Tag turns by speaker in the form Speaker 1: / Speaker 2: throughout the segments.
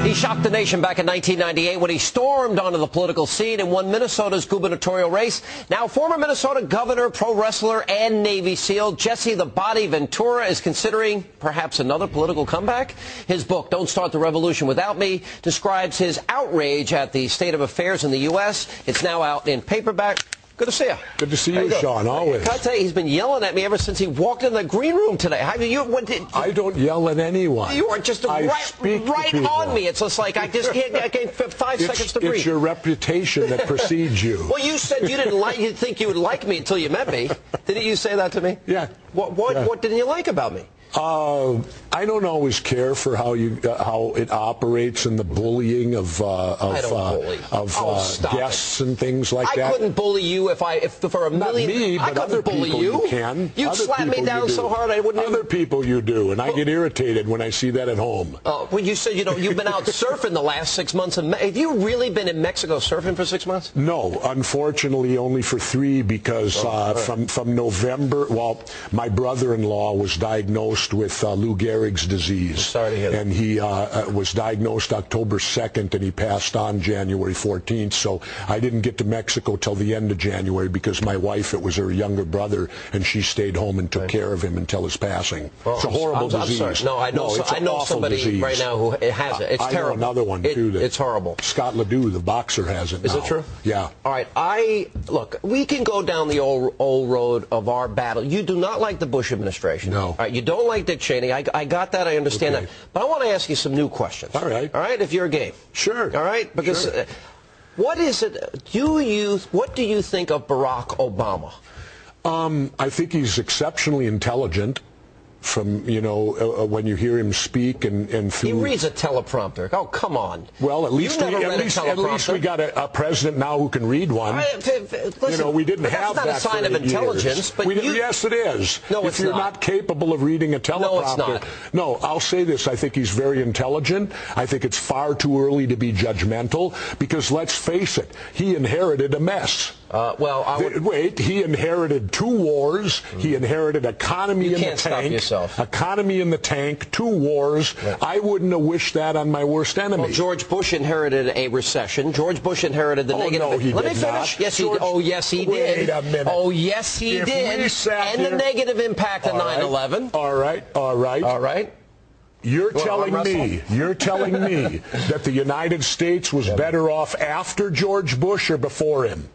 Speaker 1: He shocked the nation back in 1998 when he stormed onto the political scene and won Minnesota's gubernatorial race. Now, former Minnesota governor, pro wrestler, and Navy SEAL Jesse the Body Ventura is considering perhaps another political comeback. His book, Don't Start the Revolution Without Me, describes his outrage at the state of affairs in the U.S. It's now out in paperback. Good to see you.
Speaker 2: Good to see you, Sean, always.
Speaker 1: I tell you, he's been yelling at me ever since he walked in the green room today.
Speaker 2: I don't yell at anyone.
Speaker 1: You are just right on me. It's just like I can't 5 seconds to breathe.
Speaker 2: It's your reputation that precedes you.
Speaker 1: Well, you said you think you would like me until you met me. Didn't you say that to me?
Speaker 2: Yeah.
Speaker 1: What didn't you like about me?
Speaker 2: I don't always care for how it operates and the bullying of guests and things like that.
Speaker 1: I couldn't bully you if for a million.
Speaker 2: Not me, but other people you can.
Speaker 1: You'd slap me down so hard I wouldn't.
Speaker 2: Other people you do, and I get irritated when I see that at home.
Speaker 1: Well, you said you've been out surfing the last 6 months. Have you really been in Mexico surfing for 6 months?
Speaker 2: No, unfortunately, only for 3 because from November. Well, my brother-in-law was diagnosed with Lou Gehrig's disease.
Speaker 1: Sorry to hear that.
Speaker 2: And he was diagnosed October 2nd, and he passed on January 14th. So I didn't get to Mexico till the end of January because my wife, it was her younger brother, and she stayed home and took care of him until his passing.
Speaker 1: Well,
Speaker 2: it's a horrible disease.
Speaker 1: I'm sorry. No, I know somebody
Speaker 2: disease.
Speaker 1: right now who has it. It's terrible.
Speaker 2: I know another one, too.
Speaker 1: It's horrible.
Speaker 2: Scott Ledoux, the boxer, has it now.
Speaker 1: Is it true?
Speaker 2: Yeah.
Speaker 1: All right. Look, we can go down the old road of our battle. You do not like the Bush administration.
Speaker 2: No.
Speaker 1: All right. You don't like Dick Cheney. I got that. I understand that. But I want to ask you some new questions.
Speaker 2: All right.
Speaker 1: All right, if you're game.
Speaker 2: Sure.
Speaker 1: All right? Because what is it? What do you think of Barack Obama?
Speaker 2: I think he's exceptionally intelligent. From when you hear him speak and through.
Speaker 1: He reads a teleprompter. Oh, come on.
Speaker 2: Well, at least we got a president now who can read one.
Speaker 1: Listen,
Speaker 2: we didn't have that.
Speaker 1: That's not a sign of intelligence. But
Speaker 2: yes, it is.
Speaker 1: No,
Speaker 2: if you're not capable of reading a teleprompter.
Speaker 1: No, it's not.
Speaker 2: No, I'll say this. I think he's very intelligent. I think it's far too early to be judgmental because let's face it, he inherited a mess. Wait, he inherited 2 wars. He inherited economy in the tank. Economy in the tank, 2 wars. Right. I wouldn't have wished that on my worst enemy.
Speaker 1: Well, George Bush inherited a recession. George Bush inherited the negative.
Speaker 2: No, he
Speaker 1: Let
Speaker 2: did
Speaker 1: me finish.
Speaker 2: Not.
Speaker 1: Yes, he did.
Speaker 2: Wait a minute.
Speaker 1: Oh, yes, he did. And the negative impact of 9/11.
Speaker 2: All right. You're telling me that the United States was better off after George Bush or before him?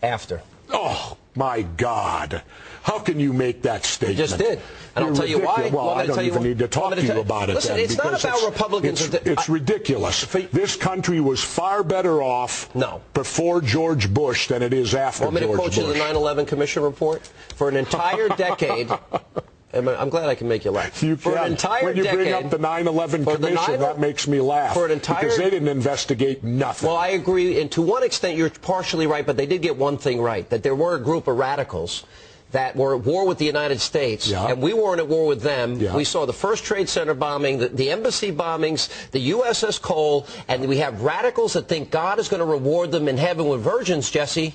Speaker 1: After.
Speaker 2: Oh, my God. How can you make that statement?
Speaker 1: You just did. And I'll tell you why.
Speaker 2: Well, I don't even need to talk to you about it.
Speaker 1: Listen, it's not about Republicans.
Speaker 2: It's ridiculous. This country was far better off before George Bush than it is after George Bush.
Speaker 1: Want me to quote you the 9/11 Commission report? For an entire decade... I'm glad I can make you laugh.
Speaker 2: You can.
Speaker 1: An entire
Speaker 2: when you bring up the 9/11 Commission, that makes me laugh. Because they didn't investigate nothing.
Speaker 1: Well, I agree, and to one extent you're partially right, but they did get one thing right, that there were a group of radicals that were at war with the United States, and we weren't at war with them. We saw the first Trade Center bombing, the embassy bombings, the USS Cole, and we have radicals that think God is going to reward them in heaven with virgins, Jesse.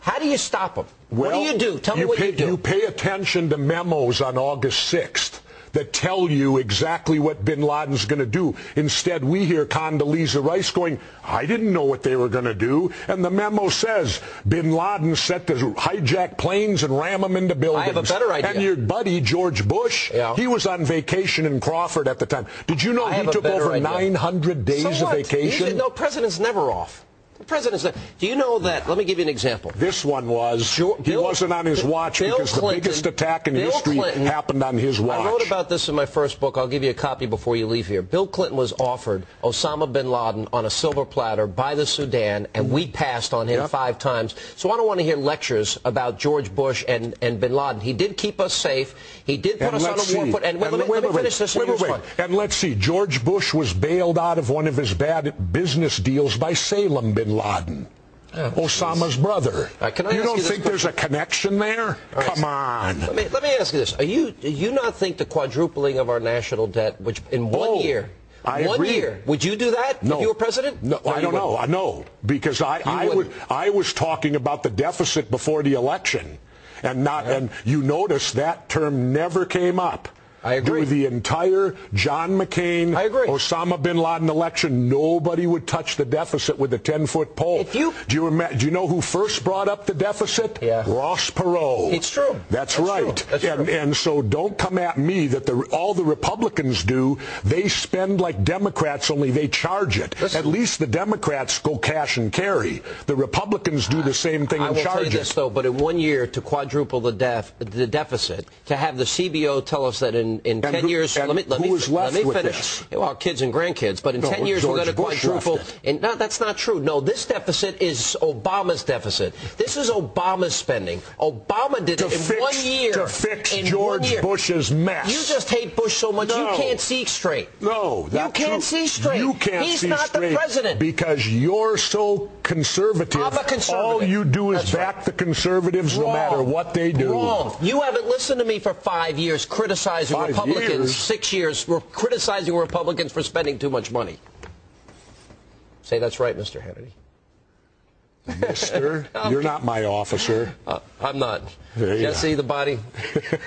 Speaker 1: How do you stop them?
Speaker 2: Well,
Speaker 1: what do you do? Tell me what you do.
Speaker 2: You pay attention to memos on August 6th that tell you exactly what bin Laden's going to do. Instead, we hear Condoleezza Rice going, I didn't know what they were going to do. And the memo says bin Laden set to hijack planes and ram them into buildings.
Speaker 1: I have a better idea.
Speaker 2: And your buddy, George Bush, he was on vacation in Crawford at the time. Did you know he took over 900 days of vacation?
Speaker 1: No, president's never off. The president's. Do you know that? Let me give you an example.
Speaker 2: This one was. He wasn't on his watch because the biggest attack in history happened on his watch.
Speaker 1: I wrote about this in my first book. I'll give you a copy before you leave here. Bill Clinton was offered Osama bin Laden on a silver platter by the Sudan, and we passed on him 5 times. So I don't want to hear lectures about George Bush and bin Laden. He did keep us safe. He did put us on a war foot. And let me finish this.
Speaker 2: And let's see. George Bush was bailed out of one of his bad business deals by Salem bin Laden, Osama's brother. You don't think there's a connection there? Come on.
Speaker 1: Let me ask you this. Do you not think the quadrupling of our national debt, which in 1 year, would you do that if you were president?
Speaker 2: No, I don't know. No, because I was talking about the deficit before the election, and you notice that term never came up.
Speaker 1: I agree.
Speaker 2: Do the entire John McCain, Osama bin Laden election, nobody would touch the deficit with a 10-foot pole.
Speaker 1: Do
Speaker 2: you know who first brought up the deficit?
Speaker 1: Yeah.
Speaker 2: Ross Perot.
Speaker 1: It's true.
Speaker 2: That's right.
Speaker 1: True. That's true.
Speaker 2: And so don't come at me that all the Republicans do. They spend like Democrats, only they charge it.
Speaker 1: Listen,
Speaker 2: at least the Democrats go cash and carry. The Republicans do the same thing and charge it.
Speaker 1: I will tell you this, though, but in 1 year, to quadruple the deficit, to have the CBO tell us that in 10 years, let me finish.
Speaker 2: This?
Speaker 1: Well, kids and grandkids, but in 10 years we're going to quadruple. And no, that's not true. No, this deficit is Obama's deficit. This is Obama's spending. Obama did it in 1 year.
Speaker 2: To fix George Bush's mess.
Speaker 1: You just hate Bush so much you can't see straight.
Speaker 2: No,
Speaker 1: you can't see straight.
Speaker 2: You can't
Speaker 1: He's
Speaker 2: see
Speaker 1: not
Speaker 2: straight
Speaker 1: the president.
Speaker 2: Because you're so conservative.
Speaker 1: I'm a conservative.
Speaker 2: All you do is back the conservatives no matter what they do.
Speaker 1: Wrong. You haven't listened to me for 5 years criticizing Republicans. 6 years we're criticizing Republicans for spending too much money. Say that's right, Mr. Hannity.
Speaker 2: Mister, you're not my officer.
Speaker 1: I'm not. Jesse, the body.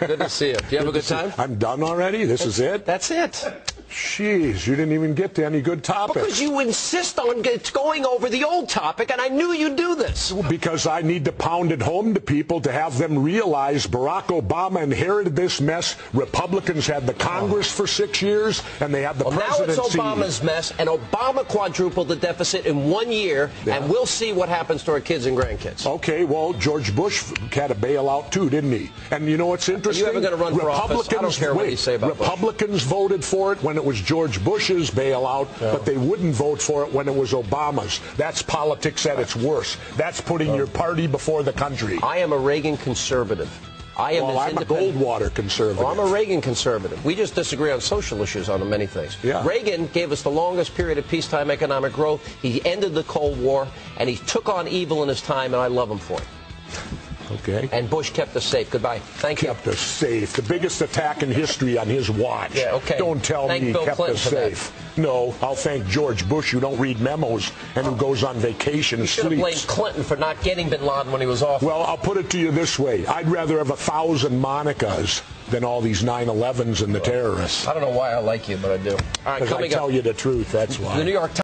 Speaker 1: Good to see you. Do you have a good time?
Speaker 2: I'm done already? This is it?
Speaker 1: That's it.
Speaker 2: Jeez, you didn't even get to any good topics.
Speaker 1: Because you insist on going over the old topic, and I knew you'd do this.
Speaker 2: Because I need to pound it home to people to have them realize Barack Obama inherited this mess. Republicans had the Congress for 6 years, and they had the presidency.
Speaker 1: Now it's Obama's mess, and Obama quadrupled the deficit in 1 year, and we'll see what happens to our kids and grandkids.
Speaker 2: Okay, well, George Bush had a bailout too, didn't he? And you know what's interesting?
Speaker 1: Are you ever going to run for office? I don't care what you say about
Speaker 2: Republicans voted for it when it was George Bush's bailout, but they wouldn't vote for it when it was Obama's. That's politics at its worst. That's putting your party before the country.
Speaker 1: I am a Reagan conservative. I'm
Speaker 2: a Goldwater conservative.
Speaker 1: Well, I'm a Reagan conservative. We just disagree on social issues on many things.
Speaker 2: Yeah.
Speaker 1: Reagan gave us the longest period of peacetime economic growth. He ended the Cold War, and he took on evil in his time, and I love him for it.
Speaker 2: Okay.
Speaker 1: And Bush kept us safe. Goodbye. Thank you.
Speaker 2: Kept us safe. The biggest attack in history on his watch.
Speaker 1: Yeah, okay.
Speaker 2: Don't tell me he kept us safe. No, I'll thank George Bush, who don't read memos and who goes on vacation and sleeps.
Speaker 1: You should have blamed Clinton for not getting bin Laden when he was off.
Speaker 2: Well, I'll put it to you this way. I'd rather have 1,000 Monicas than all these 9/11s and the terrorists.
Speaker 1: I don't know why I like you, but I do. All right,
Speaker 2: because I tell you the truth, that's why.
Speaker 1: The New York Times.